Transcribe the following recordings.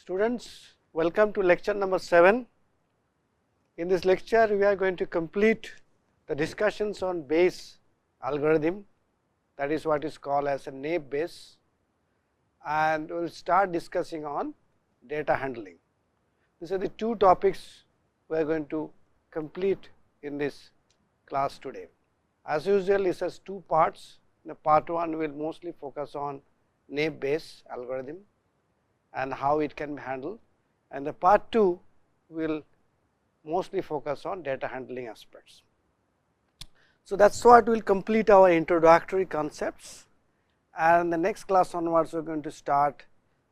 Students, welcome to lecture number 7. In this lecture, we are going to complete the discussions on Bayes algorithm, that is what is called as a naive Bayes, and we will start discussing on data handling. These are the two topics we are going to complete in this class today. As usual, this has two parts. The part 1 will mostly focus on naive Bayes algorithm and how it can be handled, and the part 2 will mostly focus on data handling aspects. So, that is what will complete our introductory concepts, and the next class onwards we are going to start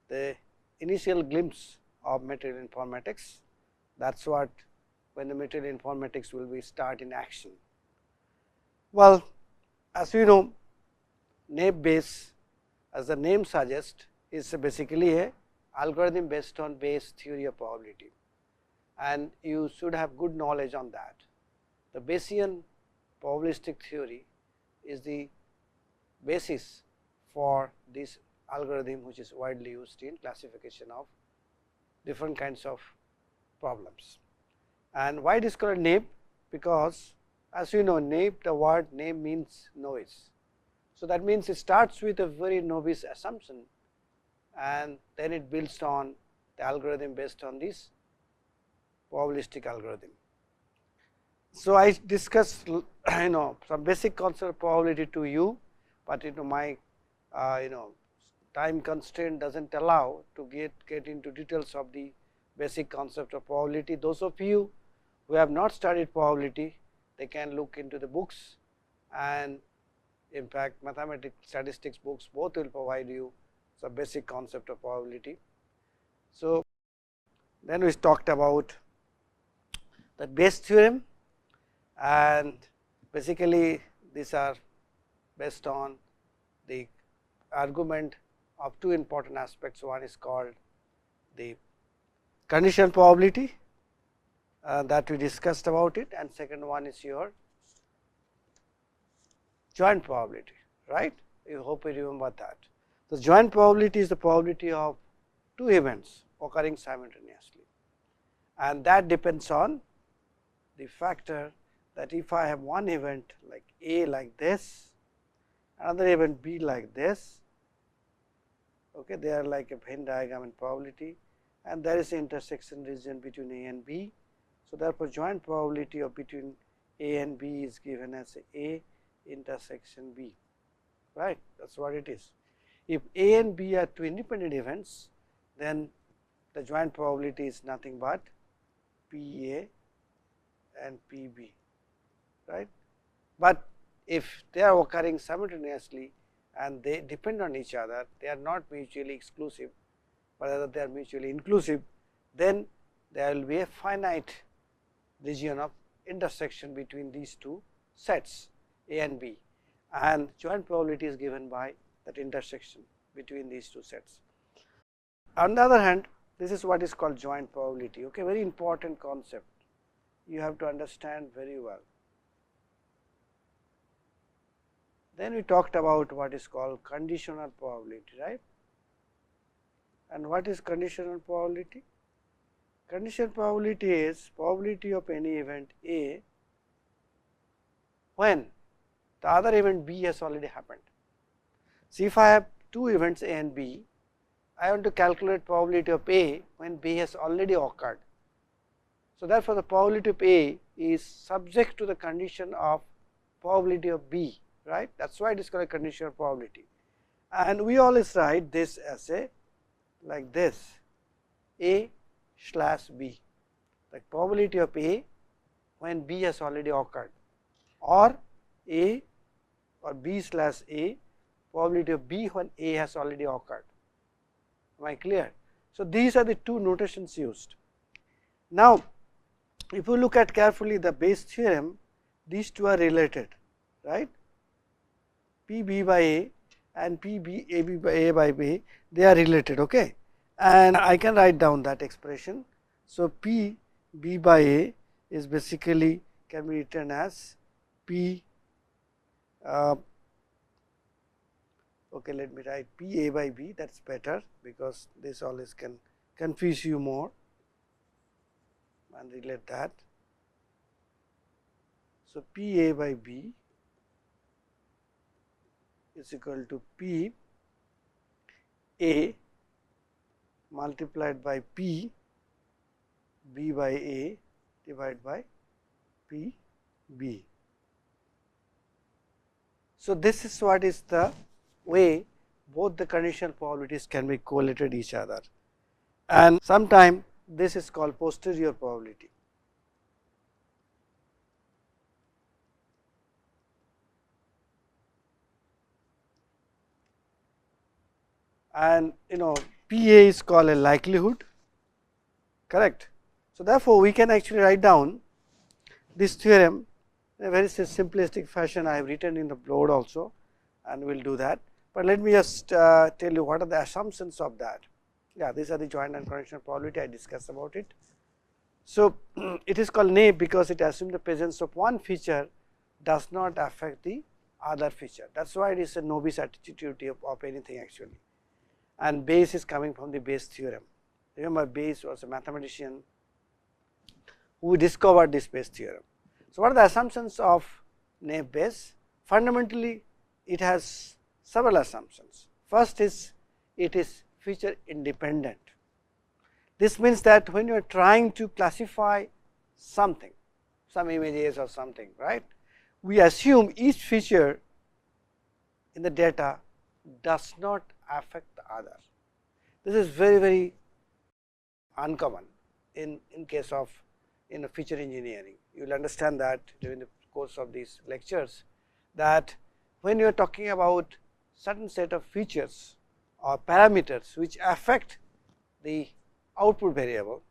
the initial glimpse of material informatics. That is what when the material informatics will be start in action. Well, as we know, naive Bayes, as the name suggests, is basically a algorithm based on Bayes theory of probability, and you should have good knowledge on that. The Bayesian probabilistic theory is the basis for this algorithm, which is widely used in classification of different kinds of problems. And why it is called naive? Because as you know, naive, the word naive means novice. So, that means it starts with a very novice assumption, and then it builds on the algorithm based on this probabilistic algorithm. So, I discussed some basic concept of probability to you, but my time constraint does not allow to get into details of the basic concept of probability. Those of you who have not studied probability, they can look into the books, and in fact, mathematics, statistics books both will provide you some basic concept of probability. So, then we talked about the Bayes theorem, and basically these are based on the argument of two important aspects. One is called the conditional probability that we discussed about it, and second one is your joint probability, right. You hope you remember that. The joint probability is the probability of two events occurring simultaneously, and that depends on the factor that if I have one event like A like this, another event B like this, okay, they are like a Venn diagram in probability, and there is an intersection region between A and B. So, therefore, joint probability of between A and B is given as A intersection B, right. That is what it is. If A and B are two independent events, then the joint probability is nothing but P A and P B, right. But if they are occurring simultaneously and they depend on each other, they are not mutually exclusive, but rather they are mutually inclusive, then there will be a finite region of intersection between these two sets A and B, and joint probability is given by that intersection between these two sets. On the other hand, this is what is called joint probability, okay, very important concept, you have to understand very well. Then we talked about what is called conditional probability, right. And what is conditional probability? Conditional probability is probability of any event A when the other event B has already happened. See, if I have two events A and B, I want to calculate probability of A when B has already occurred. So, therefore, the probability of A is subject to the condition of probability of B, right. That is why it is called a conditional probability, and we always write this as a like this A slash B, the probability of A when B has already occurred, or A or B slash A, probability of B when A has already occurred. Am I clear? So, these are the two notations used. Now, if you look at carefully the Bayes theorem, these two are related, right. P B by A and P B A B by A by B, they are related, okay, and I can write down that expression. So, P B by A is basically can be written as P okay, let me write P A by B, that is better because this always can confuse you more and relate that. So, P A by B is equal to P A multiplied by P B by A divided by P B. So, this is what is the way both the conditional probabilities can be correlated each other, and sometime this is called posterior probability. And P A is called a likelihood, correct. So, therefore, we can actually write down this theorem in a very simplistic fashion. I have written in the board also, and we will do that, but let me just tell you what are the assumptions of that. Yeah, these are the joint and conditional probability, I discussed about it. So, it is called naive because it assumes the presence of one feature does not affect the other feature. That is why it is a novice attitude of anything actually, and Bayes is coming from the Bayes theorem. Remember, Bayes was a mathematician who discovered this Bayes theorem. So, what are the assumptions of naive Bayes? Fundamentally, it has several assumptions. First is it is feature independent. This means that when you are trying to classify something, some images or something, right, we assume each feature in the data does not affect the other. This is very uncommon in case of feature engineering. You will understand that during the course of these lectures, that when you are talking about certain set of features or parameters which affect the output variable,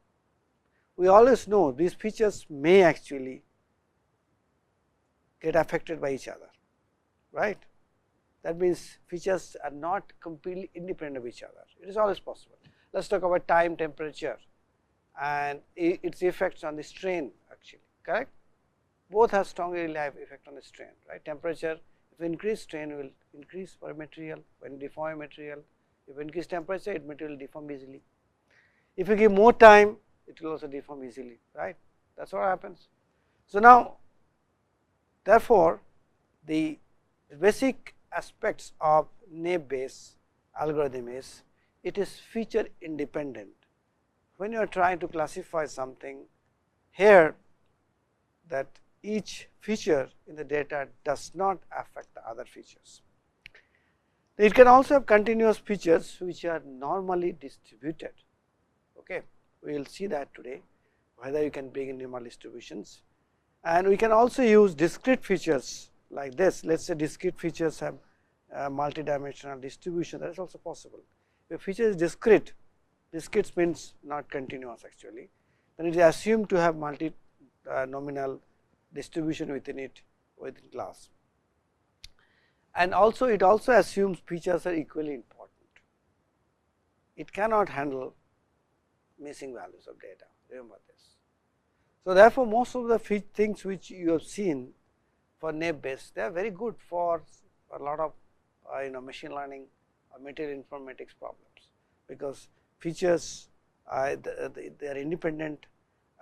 we always know these features may actually get affected by each other, right. That means, features are not completely independent of each other, it is always possible. Let us talk about time, temperature and its effects on the strain actually, correct. Both have strongly live effect on the strain, right. Temperature, if increase strain will increase for a material, when deform a material, if increase temperature, it material will deform easily. If you give more time, it will also deform easily, right. That is what happens. So, now therefore, the basic aspects of naive Bayes algorithm is it is feature independent. When you are trying to classify something here, that each feature in the data does not affect the other features. It can also have continuous features which are normally distributed. Okay. We will see that today, whether you can bring in normal distributions, and we can also use discrete features like this. Let us say discrete features have multidimensional distribution, that is also possible. If a feature is discrete, discrete means not continuous actually, then it is assumed to have multi nominal distribution within it, within class. And also it also assumes features are equally important. It cannot handle missing values of data, remember this. So, therefore, most of the things which you have seen for naive Bayes, they are very good for a lot of machine learning or material informatics problems, because features they are independent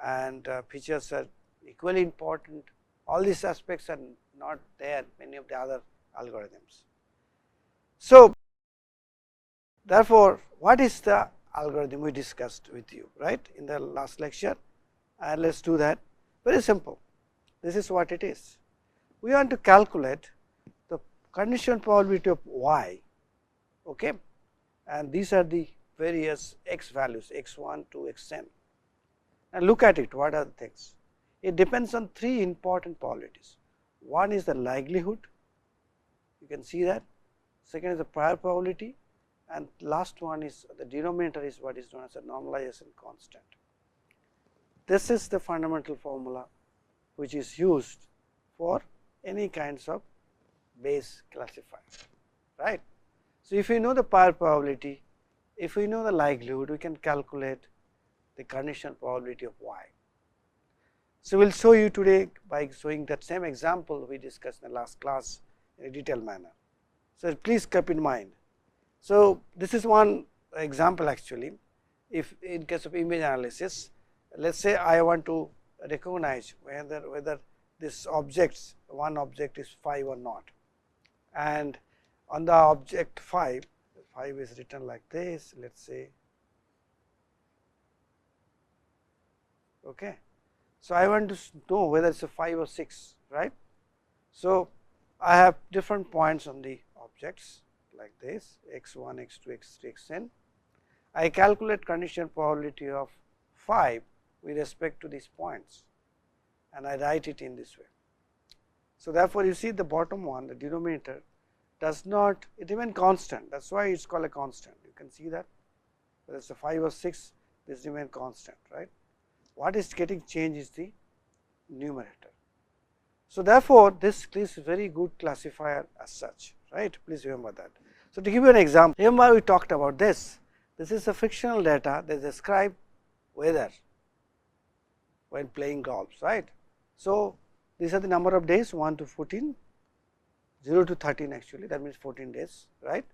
and features are equally important. All these aspects are not there in many of the other algorithms. So, therefore, what is the algorithm we discussed with you, right, in the last lecture, and let us do that. Very simple. This is what it is. We want to calculate the conditional probability of y, okay, and these are the various x values x1 to xn. And look at it, what are the things? It depends on three important probabilities. One is the likelihood, you can see that. Second is the prior probability, and last one is the denominator is what is known as a normalization constant. This is the fundamental formula which is used for any kinds of Bayes classifier, right. So, if we know the prior probability, if we know the likelihood, we can calculate the conditional probability of y. So, we will show you today by showing that same example we discussed in the last class in a detailed manner. So, please keep in mind. So, this is one example actually. if in case of image analysis, let us say I want to recognize whether this objects, one object is 5 or not, and on the object 5 is written like this, let us say. Okay. So, I want to know whether it is a 5 or 6, right. So, I have different points on the objects like this x1, x2, x3, xn. I calculate condition probability of 5 with respect to these points, and I write it in this way. So, therefore, you see the bottom one, the denominator does not, it remains constant, that is why it is called a constant. You can see that whether it is a 5 or 6, this remain constant, right. What is getting changed is the numerator. So, therefore, this is very good classifier as such, right. Please remember that. So, to give you an example, remember we talked about this. This is a frictional data that describe weather when playing golf, right. So, these are the number of days 1 to 14, 0 to 13 actually, that means 14 days, right.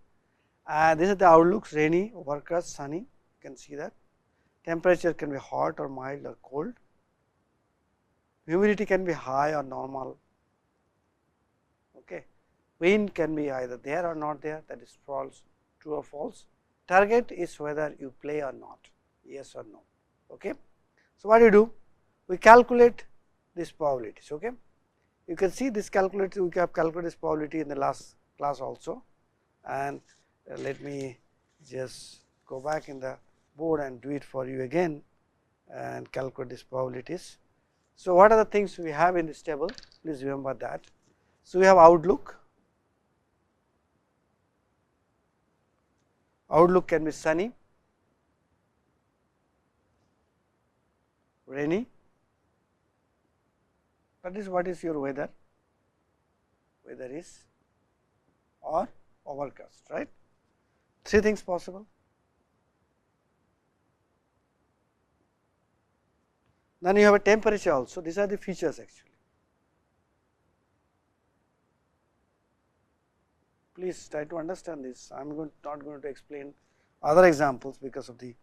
These are the outlooks, rainy, overcast, sunny, you can see that. Temperature can be hot or mild or cold. Humidity can be high or normal. Okay. Wind can be either there or not there, that is false, true or false. Target is whether you play or not, yes or no. Okay. So, what do you do? We calculate this probabilities. Okay. You can see this calculated, we have calculated this probability in the last class also, and let me just go back in the board and do it for you again and calculate these probabilities. So, what are the things we have in this table? Please remember that. So, we have outlook. Outlook can be sunny, rainy, that is what is your weather, weather is, or overcast, right. 3 things possible. Then you have a temperature also, these are the features actually. Please try to understand this. I am not going to explain other examples because of the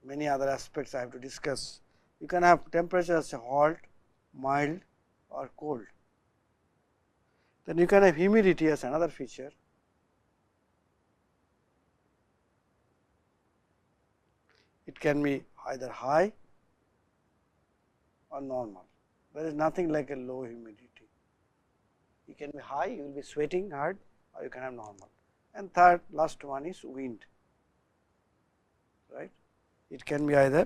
many other aspects I have to discuss. You can have temperature as a hot, mild or cold. Then you can have humidity as another feature. It can be either high or normal. There is nothing like a low humidity. It can be high, you will be sweating hard, or you can have normal. And third, last one is wind, right. It can be either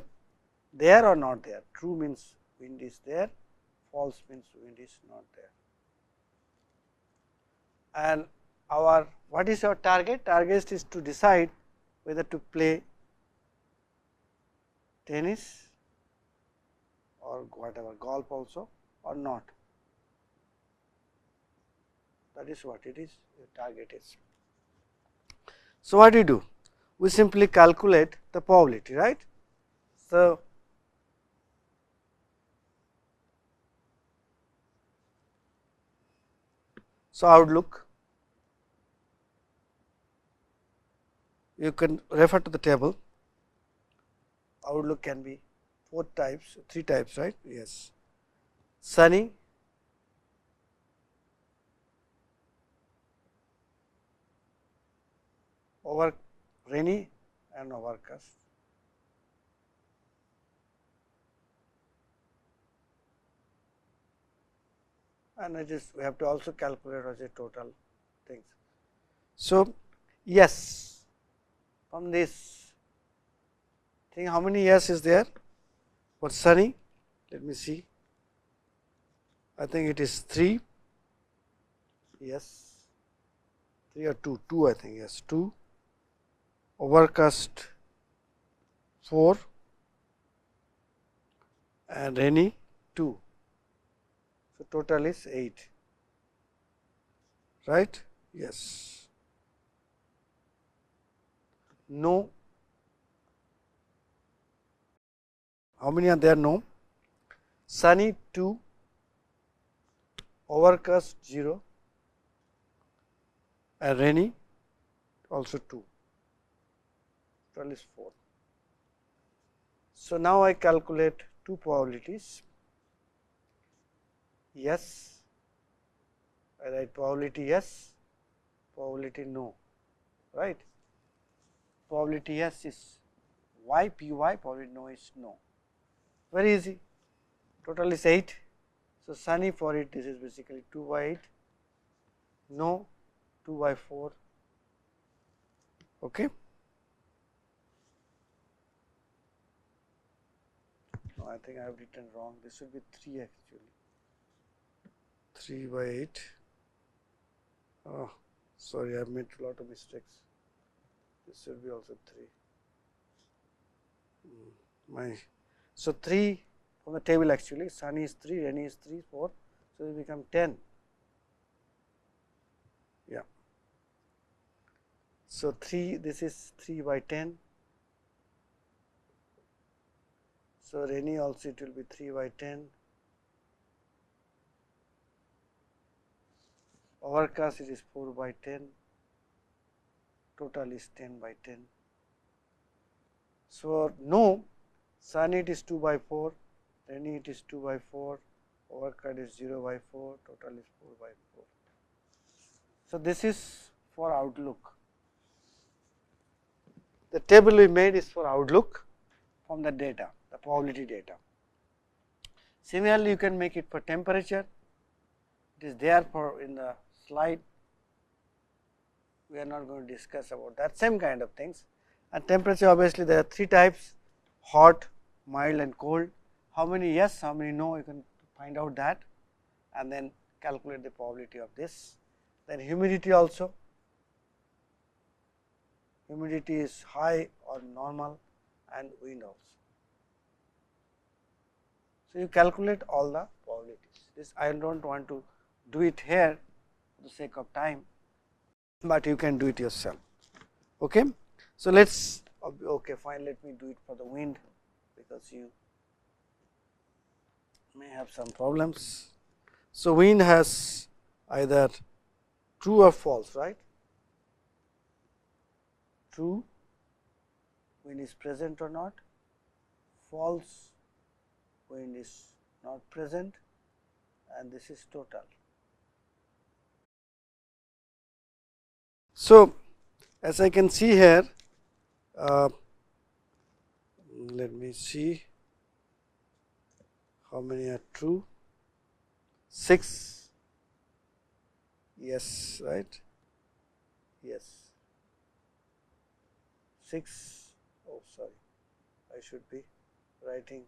there or not there. True means wind is there, false means wind is not there. And our what is our target? Target is to decide whether to play tennis or whatever, golf also or not. That is what it is, the target is. So, what do you do? We simply calculate the probability, right. So, outlook, you can refer to the table. Outlook can be 4 types, 3 types, right. Yes, sunny, rainy and overcast. And it is, we have to also calculate as a total things. So, yes, from this thing, how many yes is there for sunny? Let me see. I think it is 3. Yes, 3 or 2, 2 I think, yes, 2. Overcast 4 and rainy 2. So, total is 8, right. Yes, no, how many are there? No, sunny 2, overcast 0 and rainy also 2. total is 4. So, now I calculate two probabilities. Yes, I write probability yes, probability no, right. Probability yes is y, p y, probability no is no. Very easy. Total is 8. So, sunny for it, this is basically 2 by 8, no 2 by 4. Okay. No, I think I have written wrong. This should be 3 actually. 3 by 8. Oh, sorry, I have made a lot of mistakes. This should be also 3. So 3 from the table actually, sunny is 3, rainy is 3, 4. So it will become 10. Yeah. So 3, this is 3 by 10. So rainy also it will be 3 by 10. Overcast it is 4 by 10. Total is 10 by 10. So no, sunny it is 2 by 4, rainy it is 2 by 4, overcast is 0 by 4, total is 4 by 4. So this is for outlook. The table we made is for outlook from the data, the probability data. Similarly, you can make it for temperature. It is there for in the slide. We are not going to discuss about that, same kind of things. And temperature, obviously there are 3 types: hot, mild and cold. How many yes, how many no, you can find out that and then calculate the probability of this. Then humidity also, humidity is high or normal, and wind also. So, you calculate all the probabilities. This I do not want to do it here for the sake of time, but you can do it yourself. Okay. So, let us okay fine, let me do it for the wind, because you may have some problems. So, wind has either true or false, right? True, wind is present or not, false, wind is not present, and this is total. So, as I can see here, let me see how many are true. 6, yes, right, yes. 6, oh sorry, I should be writing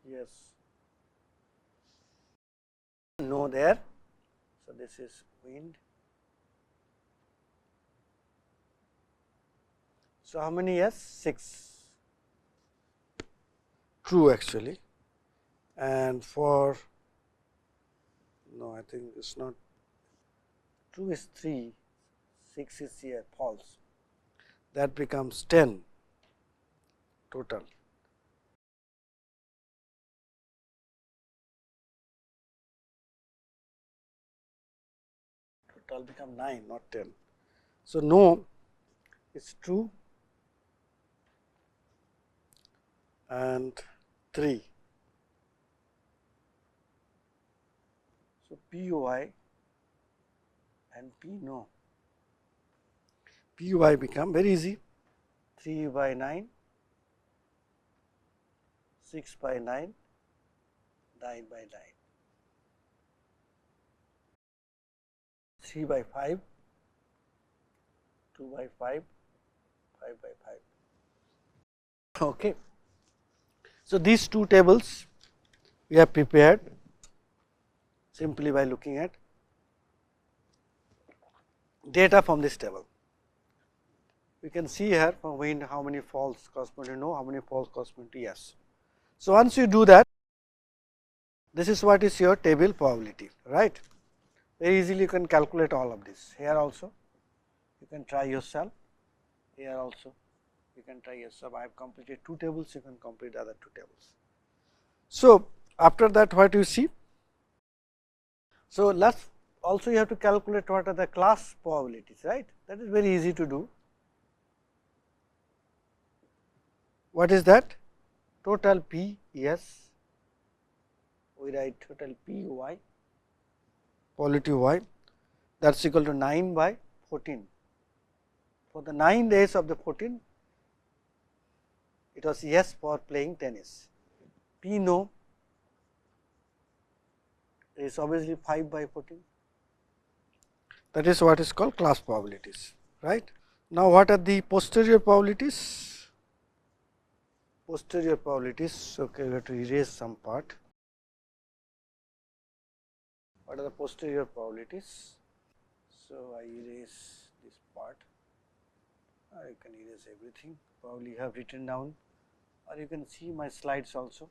yes, no there. So, this is wind. So, how many yes? 6, true actually, and for no, I think it is not true, is 3, 6 is here false, that becomes 10 total. Total become 9, not 10. So, no is true and 3. So, POI and P no. POI become very easy, 3 by 9, 6 by 9, 9 by 9, 3 by 5, 2 by 5, 5 by 5. Okay. So, these two tables we have prepared simply by looking at data from this table. We can see here from wind how many false correspond to no, how many false correspond to yes. So, once you do that, this is what is your table probability, right. Very easily you can calculate all of this. Here also you can try yourself, here also you can try yourself. I have completed 2 tables, you can complete the other 2 tables. So, after that what you see? So, let us also you have to calculate what are the class probabilities, right. That is very easy to do. What is that? Total P yes, we write total P y, probability y, that is equal to 9 by 14. For the 9 days of the 14, it was yes for playing tennis. P no is obviously 5 by 14. That is what is called class probabilities, right. Now, what are the posterior probabilities? Posterior probabilities, okay, we have to erase some part. What are the posterior probabilities? So, I erase this part, I can erase everything, probably have written down, or you can see my slides also.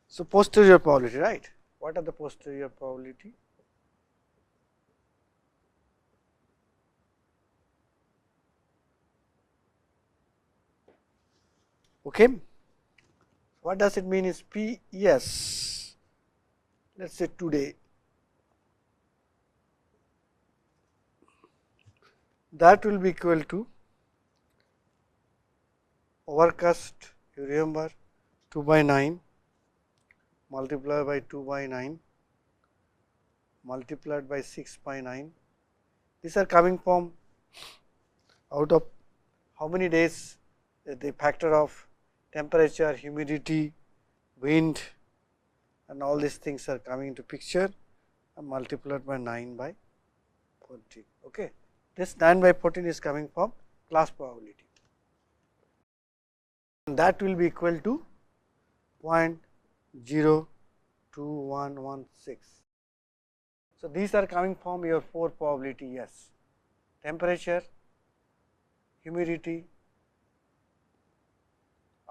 So, posterior probability, right. What are the posterior probability? Okay. What does it mean is P yes, let us say today, that will be equal to overcast, you remember 2 by 9 multiplied by 2 by 9 multiplied by 6 by 9. These are coming from out of how many days, the factor of temperature, humidity, wind and all these things are coming into picture and multiplied by 9 by 14. Okay. This 9 by 14 is coming from class probability, and that will be equal to 0.02116. So, these are coming from your 4 probability yes, temperature, humidity,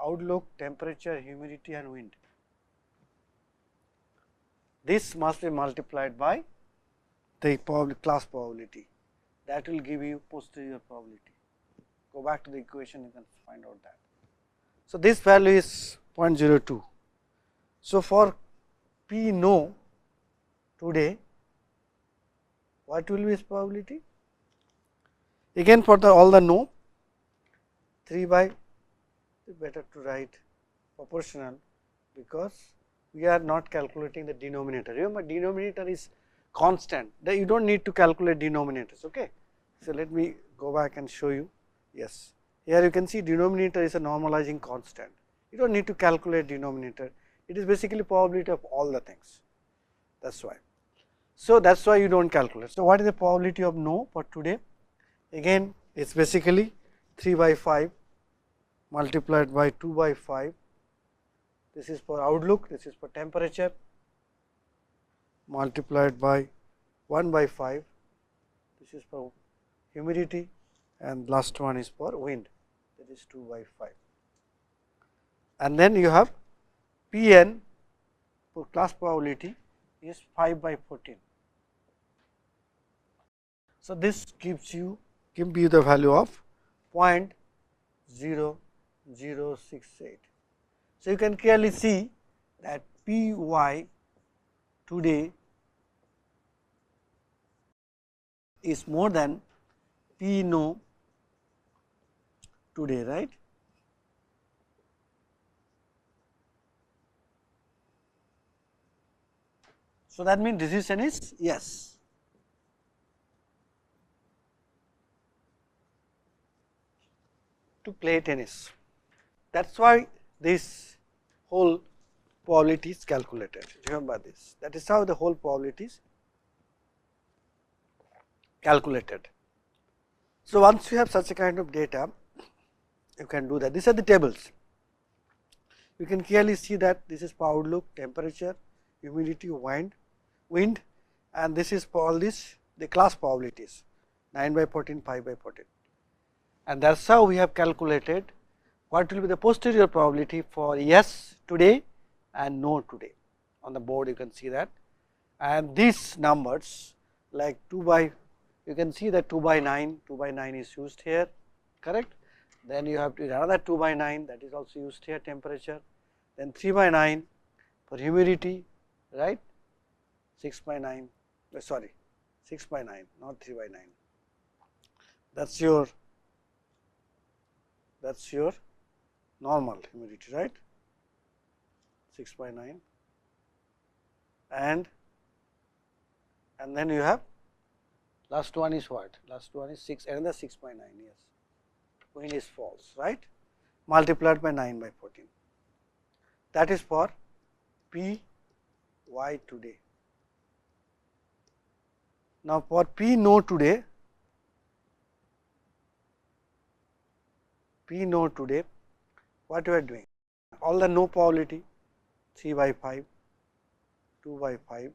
outlook, temperature, humidity and wind. This must be multiplied by the class probability, that will give you posterior probability. Go back to the equation, you can find out that. So, this value is 0.02. So, for P no today, what will be its probability? Again for the all the no, 3 by, better to write proportional, because we are not calculating the denominator. Remember, denominator is constant, you do not need to calculate denominators. Okay. So, let me go back and show you. Yes, here you can see denominator is a normalizing constant, you do not need to calculate denominator, it is basically probability of all the things, that is why. So, that is why you do not calculate. So, what is the probability of no for today? Again it is basically 3 by 5 multiplied by 2 by 5, this is for outlook, this is for temperature, multiplied by 1 by 5, this is for humidity, and last one is for wind, that is 2 by 5. And then you have P n for class probability is 5 by 14. So, this gives you the value of 0.0068. So, you can clearly see that P y today is more than P no today, right. So, that means decision is yes. To play tennis. That is why this whole probability is calculated, remember this, that is how the whole probability is calculated. So, once you have such a kind of data, you can do that. These are the tables. You can clearly see that this is for outlook, temperature, humidity, wind, and this is for all this the class probabilities 9 by 14, 5 by 14. And that is how we have calculated what will be the posterior probability for yes today and no today. On the board you can see that, and these numbers like 2 by, you can see that 2 by 9 is used here, correct. Then you have to another 2 by 9, that is also used here, temperature, then 3 by 9 for humidity, right, 6 by 9 sorry, 6 by 9, not 3 by 9. That's your normal humidity, right? 6 by 9, and then you have last one is what? Last one is 6, another 6 by 9. Yes, wind is false, right? Multiplied by 9 by 14. That is for P y today. Now, for P no today, what you are doing? All the no probability, 3 by 5, 2 by 5,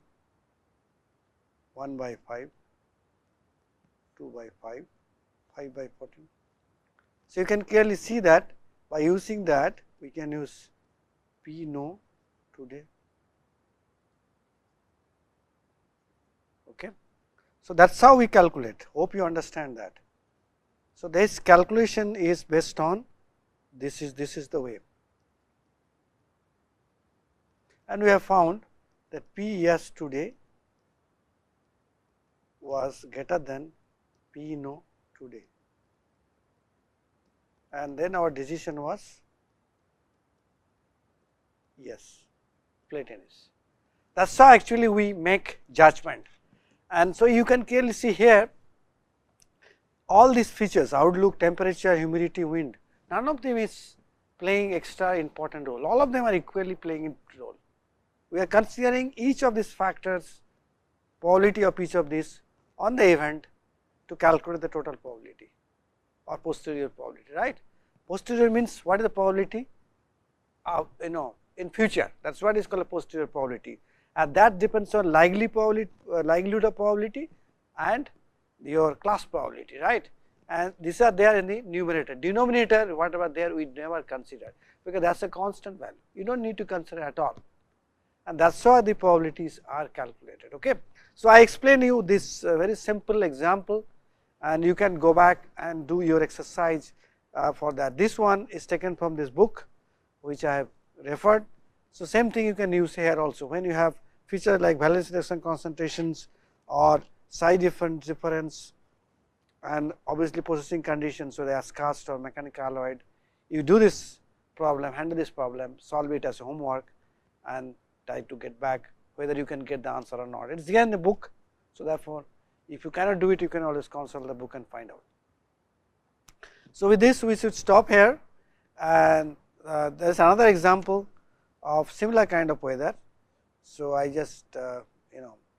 1 by 5, 2 by 5, 5 by 14. So, you can clearly see that by using that we can use P no today. Okay. So, that is how we calculate. Hope you understand that. So, this calculation is based on this is the way, and we have found that P yes today was greater than P no today, and then our decision was yes, play tennis. That is how actually we make judgment. And so, you can clearly see here all these features, outlook, temperature, humidity, wind, none of them is playing extra important role, all of them are equally playing a role. We are considering each of these factors, probability of each of these on the event to calculate the total probability or posterior probability, right. Posterior means what is the probability of in future, that is what is called a posterior probability, and that depends on likelihood of probability and your class probability, right. And these are there in the numerator. Denominator, whatever there we never consider, because that is a constant value, you do not need to consider at all, and that is how the probabilities are calculated. Okay. So, I explain you this very simple example, and you can go back and do your exercise for that. This one is taken from this book which I have referred. So, same thing you can use here also, when you have features like valence electron concentrations or psi difference and obviously processing conditions, so as cast or mechanical alloyed, you do this problem, handle this problem, solve it as homework and try to get back whether you can get the answer or not. It is here in the book. So, therefore, if you cannot do it, you can always consult the book and find out. So, with this we should stop here, and there is another example of similar kind of weather. So, I just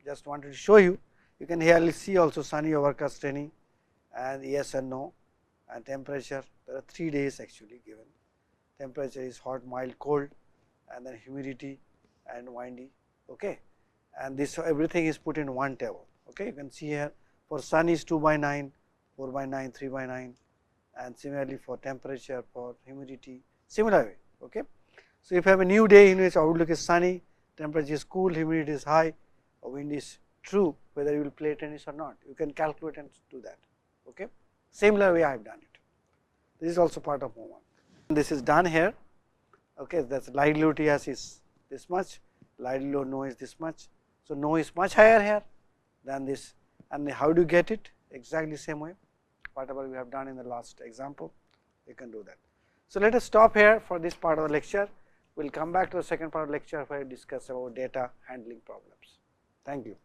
just wanted to show you. You can here see also sunny, overcast, rainy, and yes and no, and temperature. There are 3 days actually given. Temperature is hot, mild, cold, and then humidity and windy. Okay, and this everything is put in one table. Okay, you can see here for sun is 2 by 9, 4 by 9, 3 by 9, and similarly for temperature, for humidity, similar way. Okay. So, if you have a new day in which outlook is sunny, temperature is cool, humidity is high, or wind is true, whether you will play tennis or not, you can calculate and do that. Okay. Similar way I have done it. This is also part of homework. This is done here. Okay, that is likelihood yes is this much, likelihood no is this much. So, no is much higher here than this, and how do you get it? Exactly same way, whatever we have done in the last example, you can do that. So, let us stop here for this part of the lecture. We will come back to the second part of the lecture where we discuss about data handling problems. Thank you.